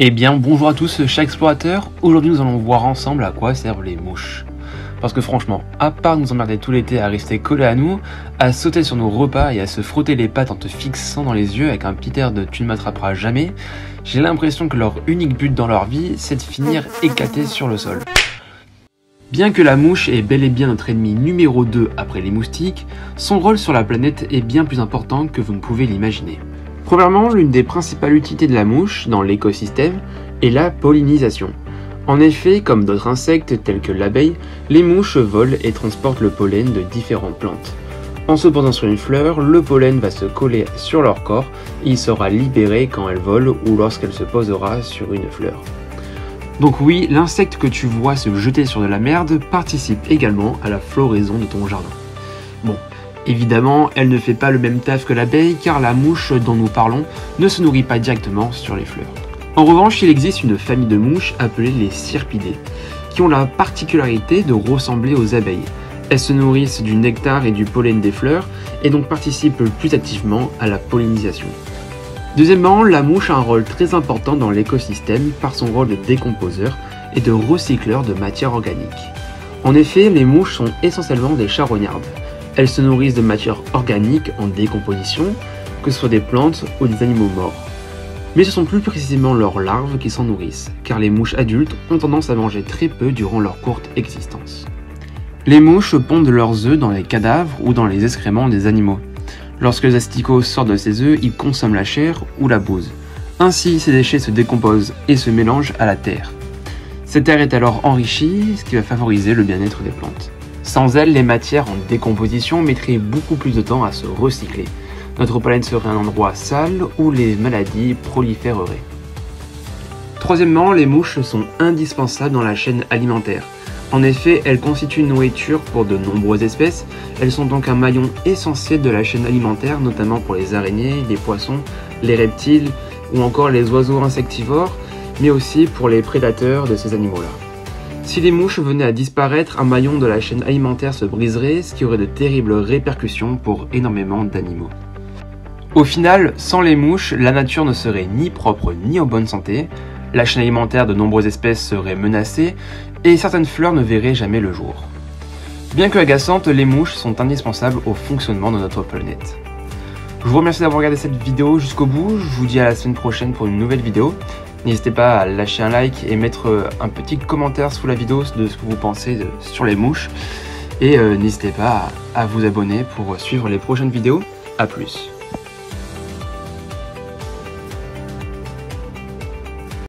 Eh bien bonjour à tous chers explorateurs, aujourd'hui nous allons voir ensemble à quoi servent les mouches. Parce que franchement, à part nous emmerder tout l'été à rester collés à nous, à sauter sur nos repas et à se frotter les pattes en te fixant dans les yeux avec un petit air de tu ne m'attraperas jamais, j'ai l'impression que leur unique but dans leur vie c'est de finir éclatés sur le sol. Bien que la mouche est bel et bien notre ennemi numéro 2 après les moustiques, son rôle sur la planète est bien plus important que vous ne pouvez l'imaginer. Premièrement, l'une des principales utilités de la mouche dans l'écosystème est la pollinisation. En effet, comme d'autres insectes tels que l'abeille, les mouches volent et transportent le pollen de différentes plantes. En se posant sur une fleur, le pollen va se coller sur leur corps et il sera libéré quand elles volent ou lorsqu'elle se posera sur une fleur. Donc oui, l'insecte que tu vois se jeter sur de la merde participe également à la floraison de ton jardin. Bon. Évidemment, elle ne fait pas le même taf que l'abeille car la mouche dont nous parlons ne se nourrit pas directement sur les fleurs. En revanche, il existe une famille de mouches appelées les Cirpidés, qui ont la particularité de ressembler aux abeilles. Elles se nourrissent du nectar et du pollen des fleurs et donc participent plus activement à la pollinisation. Deuxièmement, la mouche a un rôle très important dans l'écosystème par son rôle de décomposeur et de recycleur de matière organique. En effet, les mouches sont essentiellement des charognardes. Elles se nourrissent de matière organique en décomposition, que ce soit des plantes ou des animaux morts. Mais ce sont plus précisément leurs larves qui s'en nourrissent, car les mouches adultes ont tendance à manger très peu durant leur courte existence. Les mouches pondent leurs œufs dans les cadavres ou dans les excréments des animaux. Lorsque les asticots sortent de ces œufs, ils consomment la chair ou la bouse. Ainsi, ces déchets se décomposent et se mélangent à la terre. Cette terre est alors enrichie, ce qui va favoriser le bien-être des plantes. Sans elles, les matières en décomposition mettraient beaucoup plus de temps à se recycler. Notre pollen serait un endroit sale où les maladies proliféreraient. Troisièmement, les mouches sont indispensables dans la chaîne alimentaire. En effet, elles constituent une nourriture pour de nombreuses espèces. Elles sont donc un maillon essentiel de la chaîne alimentaire, notamment pour les araignées, les poissons, les reptiles ou encore les oiseaux insectivores, mais aussi pour les prédateurs de ces animaux-là. Si les mouches venaient à disparaître, un maillon de la chaîne alimentaire se briserait, ce qui aurait de terribles répercussions pour énormément d'animaux. Au final, sans les mouches, la nature ne serait ni propre ni en bonne santé, la chaîne alimentaire de nombreuses espèces serait menacée, et certaines fleurs ne verraient jamais le jour. Bien que agaçantes, les mouches sont indispensables au fonctionnement de notre planète. Je vous remercie d'avoir regardé cette vidéo jusqu'au bout, je vous dis à la semaine prochaine pour une nouvelle vidéo. N'hésitez pas à lâcher un like et mettre un petit commentaire sous la vidéo de ce que vous pensez sur les mouches. Et n'hésitez pas à vous abonner pour suivre les prochaines vidéos. A plus.